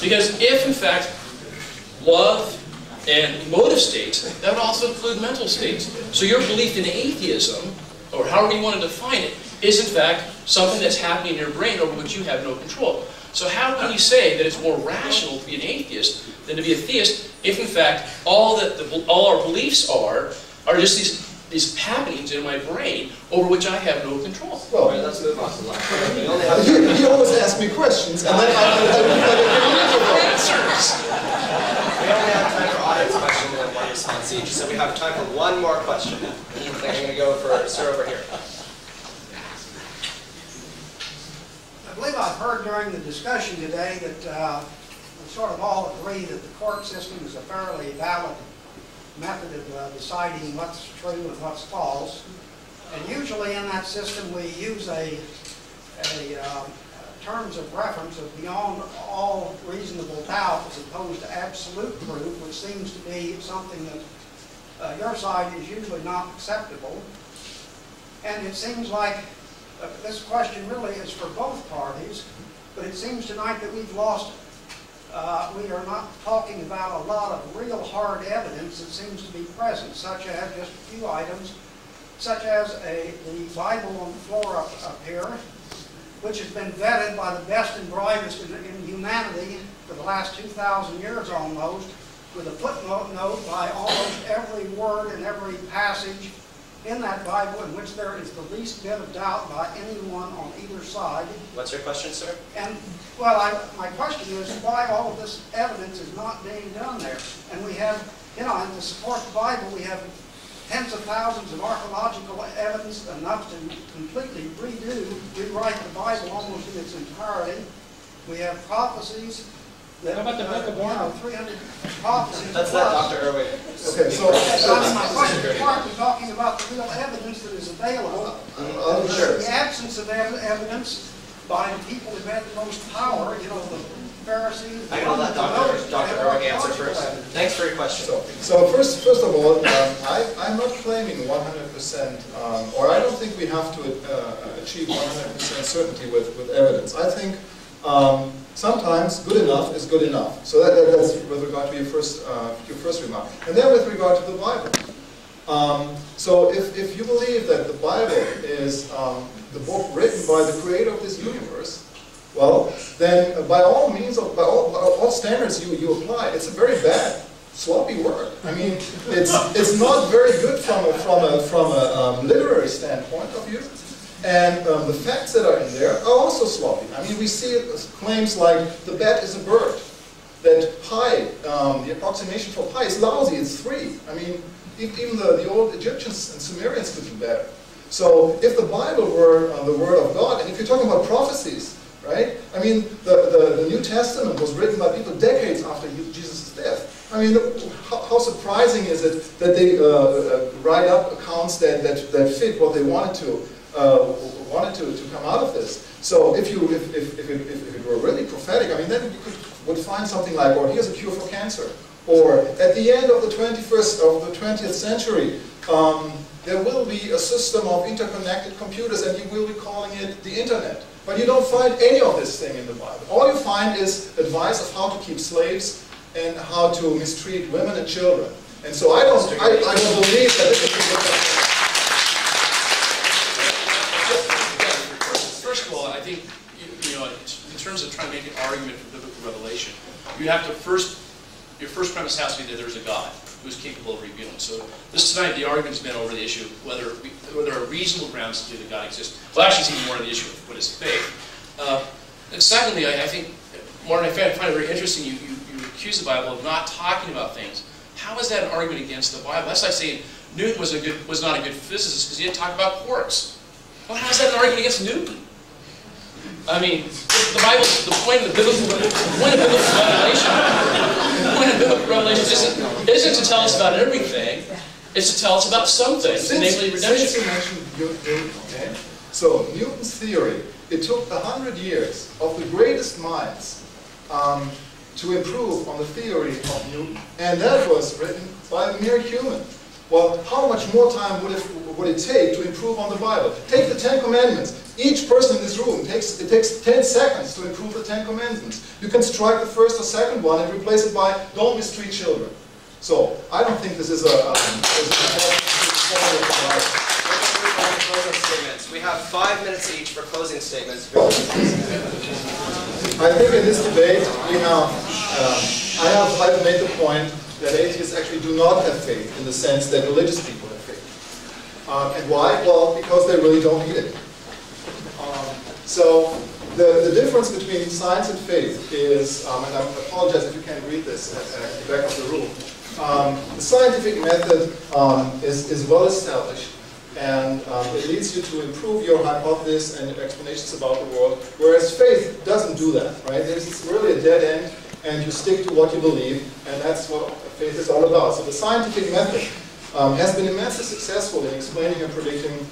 Because if, in fact, love and emotive states, that would also include mental states. So your belief in atheism, or however you want to define it, is in fact something that's happening in your brain over which you have no control. So how can you say that it's more rational to be an atheist than to be a theist if, in fact, all our beliefs are just these happenings in my brain over which I have no control? Well, right, let's move on to the last one. You always ask me questions, and then I answers. We only have time for audience questions and one response each, so we have time for one more question. I think I'm going to go for Sir over here. I believe I've heard during the discussion today that we sort of all agree that the court system is a fairly valid method of deciding what's true and what's false. And usually in that system we use terms of reference of beyond all reasonable doubt as opposed to absolute proof, which seems to be something that your side is usually not acceptable. And it seems like this question really is for both parties, but it seems tonight that we've lost it. We are not talking about a lot of real hard evidence that seems to be present, such as just a few items, such as the Bible on the floor up here, which has been vetted by the best and brightest in humanity for the last 2,000 years almost, with a footnote by almost every word and every passage in that Bible in which there is the least bit of doubt by anyone on either side. What's your question, sir? And, well, my question is why all of this evidence is not being done there. And we have, and to support the Bible, we have tens of thousands of archaeological evidence, enough to completely rewrite the Bible almost in its entirety. We have prophecies. How about the Book of Mormon? 300 prophecies. That's that, Dr. Erwig. Okay, so my question is partly talking about the real evidence that is available. Sure. The absence of evidence by the people who had the most power, the Pharisees. I'm going to let Dr. Erwig answer first. Thanks for your question. So first of all, I'm not claiming 100%, or I don't think we have to achieve 100% certainty with evidence. I think sometimes good enough is good enough. So that's with regard to your first remark. And then with regard to the Bible. So if you believe that the Bible is the book written by the creator of this universe, well, then by all means, by all standards you apply, it's a very bad, sloppy work. I mean, it's not very good from a literary standpoint of view. And the facts that are in there are also sloppy. I mean, we see claims like the bat is a bird, that pi, the approximation for pi is lousy, it's 3. I mean, even the old Egyptians and Sumerians could do better. So if the Bible were the Word of God, and if you're talking about prophecies, right? I mean, the New Testament was written by people decades after Jesus' death. I mean, how surprising is it that they write up accounts that fit what they wanted to come out of this. So if it were really prophetic, I mean, then you would find something like, or here's a cure for cancer, or at the end of the 20th century, there will be a system of interconnected computers, and you will be calling it the internet. But you don't find any of this thing in the Bible. All you find is advice of how to keep slaves and how to mistreat women and children. And so I don't believe that this is First of all, I think, in terms of trying to make an argument for biblical revelation, you have to your first premise has to be that there's a God who's capable of revealing. So tonight the argument's been over the issue of whether there are reasonable grounds to believe that God exists. Well, actually, it's even more on the issue of what is faith. And secondly, I think, Martin, I find it very interesting you accuse the Bible of not talking about things. How is that an argument against the Bible? That's like saying Newton was not a good physicist because he didn't talk about quarks. Well, how is that an argument against Newton? I mean, the point of biblical revelation isn't to tell us about everything. It's to tell us about something, namely redemption. Since you mentioned Newton, okay? So Newton's theory, it took 100 years of the greatest minds to improve on the theory of Newton, and that was written by a mere human. Well, how much more time would it take to improve on the Bible? Take the 10 Commandments. Each person in this room, it takes 10 seconds to improve the 10 Commandments. You can strike the first or second one and replace it by, don't mistreat children. So, I don't think this is Closing statements. We have 5 minutes each for closing statements. I think in this debate, I've made the point that atheists actually do not have faith in the sense that religious people have faith. And why? Well, because they really don't need it. So the difference between science and faith is, and I apologize if you can't read this at the back of the room, the scientific method is well established, and it leads you to improve your hypothesis and your explanations about the world, whereas faith doesn't do that, right? It's really a dead end, and you stick to what you believe, and that's what faith is all about. So the scientific method has been immensely successful in explaining and predicting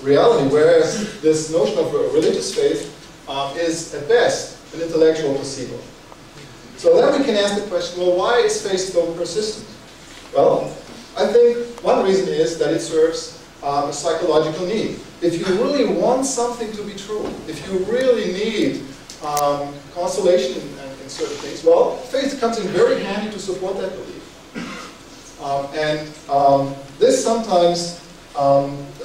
reality, whereas this notion of religious faith is, at best, an intellectual placebo. So then we can ask the question, well, why is faith so persistent? Well, I think one reason is that it serves a psychological need. If you really want something to be true, if you really need consolation in certain things, well, faith comes in very handy to support that belief. This sometimes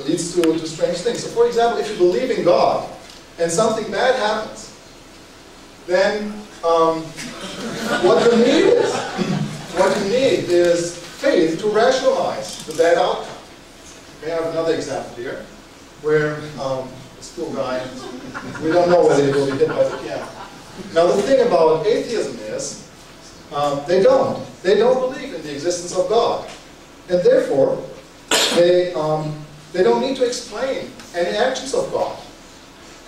leads to strange things. So for example, if you believe in God and something bad happens, then what you need is faith to rationalize the bad outcome. We have another example here, where this poor guy, we don't know whether he will be hit by the piano. Now the thing about atheism is, they don't believe in the existence of God, and therefore they don't need to explain any actions of God.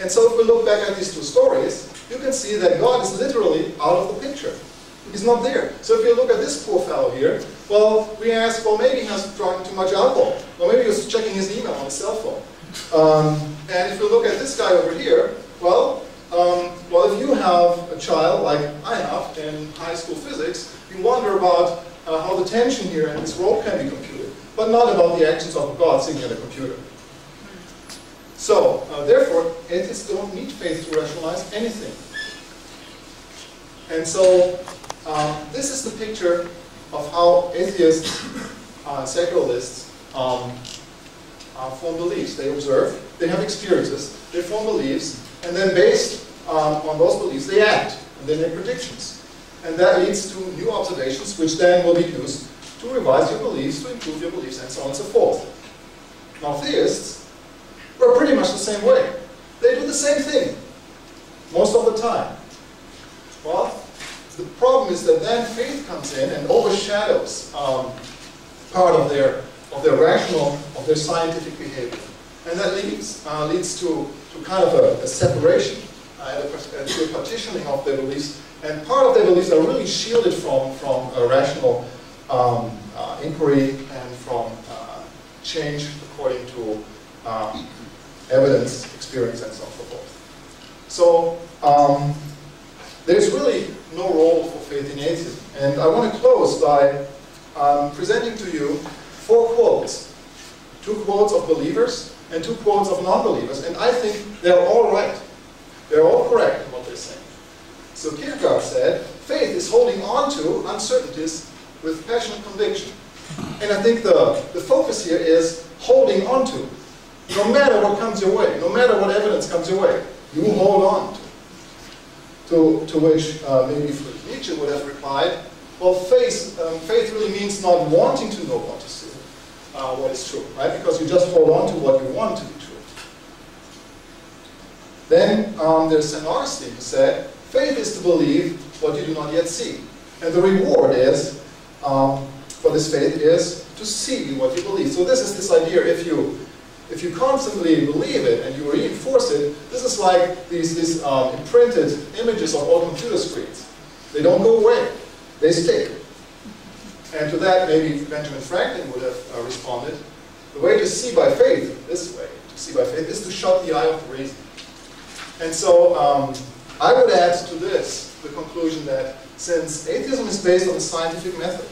And so if we look back at these two stories, you can see that God is literally out of the picture. He's not there. So if you look at this poor fellow here, well, we ask, well, maybe he has drunk too much alcohol. Or maybe he was checking his email on his cell phone. And if you look at this guy over here, well, if you have a child like I have in high school physics, you wonder about how the tension here in this rope can be computed, but not about the actions of God sitting at a computer. So, therefore, atheists don't need faith to rationalize anything. And so, this is the picture of how atheists, secularists, form beliefs. They observe, they have experiences, they form beliefs, and then based on those beliefs, they act, and they make predictions. And that leads to new observations, which then will be used to revise your beliefs, to improve your beliefs, and so on and so forth. Now, theists are pretty much the same way. They do the same thing, most of the time. Well, the problem is that then faith comes in and overshadows part of their rational, of their scientific behavior. And that leads to kind of a separation, to a partitioning of their beliefs. And part of their beliefs are really shielded from a rational inquiry and from change according to evidence, experience, and so forth. So there's really no role for faith in atheism. And I want to close by presenting to you 4 quotes. 2 quotes of believers and 2 quotes of non-believers. And I think they're all right. They're all correct in what they're saying. So Kierkegaard said, faith is holding on to uncertainties with passionate conviction. And I think the focus here is holding on to. No matter what comes your way, no matter what evidence comes your way, you hold on to which maybe Nietzsche would have replied, well, faith really means not wanting to know what is true, what is true, right? Because you just hold on to what you want to be true. Then there's St. Augustine who said, faith is to believe what you do not yet see. And the reward is, for this faith is to see what you believe. So this is this idea, if you constantly believe it and you reinforce it, this is like these imprinted images of all computer screens. They don't go away. They stick. And to that, maybe Benjamin Franklin would have responded, the way to see by faith, this way, to see by faith, is to shut the eye of the reason. And so I would add to this the conclusion that since atheism is based on the scientific method,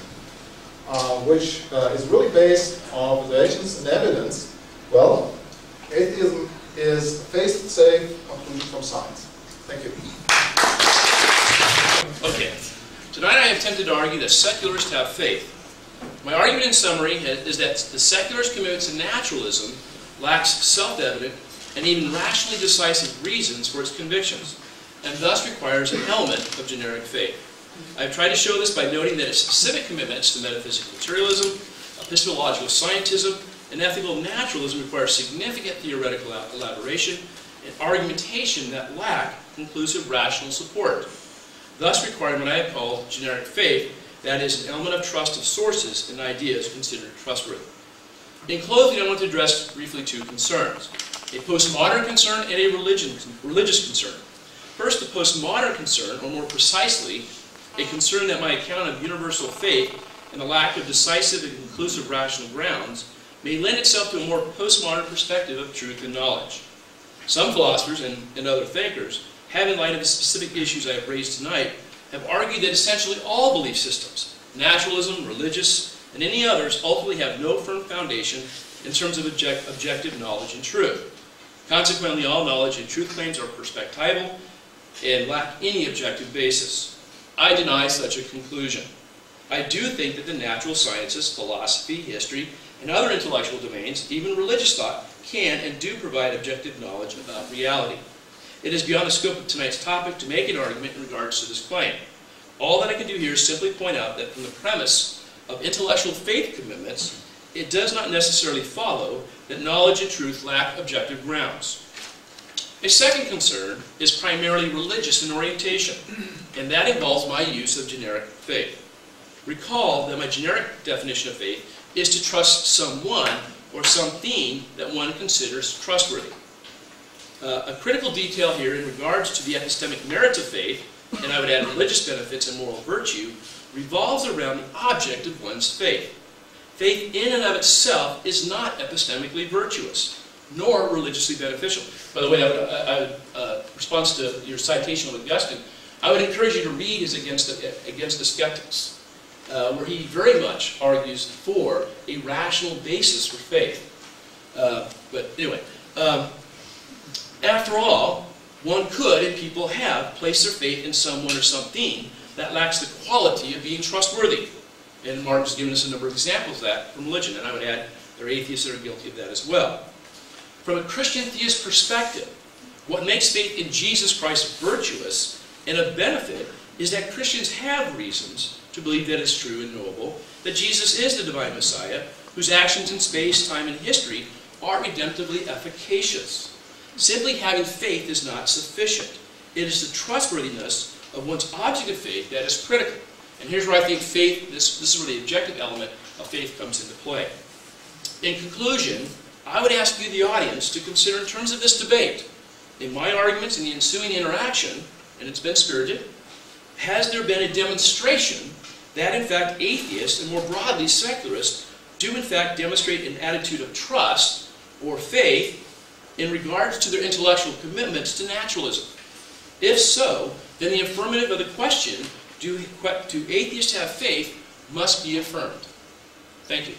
which is really based on observations and evidence, well, atheism is a faith-safe conclusion from science. Thank you. Okay. Tonight I have attempted to argue that secularists have faith. My argument in summary is that the secularist commitment to naturalism lacks self-evident and even rationally decisive reasons for its convictions, and thus requires an element of generic faith. I have tried to show this by noting that its specific commitments to metaphysical materialism, epistemological scientism, and ethical naturalism require significant theoretical elaboration and argumentation that lack conclusive rational support, thus requiring what I have called generic faith, that is, an element of trust of sources and ideas considered trustworthy. In closing, I want to address briefly two concerns: a postmodern concern and a religious concern. First, the postmodern concern, or more precisely, a concern that my account of universal faith and the lack of decisive and conclusive rational grounds may lend itself to a more postmodern perspective of truth and knowledge. Some philosophers and other thinkers have, in light of the specific issues I have raised tonight, have argued that essentially all belief systems, naturalism, religious, and any others, ultimately have no firm foundation in terms of objective knowledge and truth. Consequently, all knowledge and truth claims are perspectival and lack any objective basis. I deny such a conclusion. I do think that the natural sciences, philosophy, history, and other intellectual domains, even religious thought, can and do provide objective knowledge about reality. It is beyond the scope of tonight's topic to make an argument in regards to this claim. All that I can do here is simply point out that from the premise of intellectual faith commitments, it does not necessarily follow that knowledge and truth lack objective grounds. A second concern is primarily religious in orientation, and that involves my use of generic faith. Recall that my generic definition of faith is to trust someone or something that one considers trustworthy. A critical detail here in regards to the epistemic merits of faith, and I would add religious benefits and moral virtue, revolves around the object of one's faith. Faith in and of itself is not epistemically virtuous, nor religiously beneficial. By the way, response to your citation of Augustine, I would encourage you to read his Against the Skeptics, where he very much argues for a rational basis for faith. But anyway, after all, one could, and people have, placed their faith in someone or something that lacks the quality of being trustworthy. And Mark has given us a number of examples of that from religion, and I would add there are atheists that are guilty of that as well. From a Christian theist perspective, what makes faith in Jesus Christ virtuous and of benefit is that Christians have reasons to believe that it's true and knowable, that Jesus is the divine Messiah, whose actions in space, time, and history are redemptively efficacious. Simply having faith is not sufficient. It is the trustworthiness of one's object of faith that is critical. And here's where I think faith, this is where the objective element of faith comes into play. In conclusion, I would ask you, the audience, to consider in terms of this debate, in my arguments and the ensuing interaction, and it's been spirited, has there been a demonstration that, in fact, atheists, and more broadly secularists, do in fact demonstrate an attitude of trust or faith in regards to their intellectual commitments to naturalism? If so, then the affirmative of the question, do atheists have faith, must be affirmed. Thank you.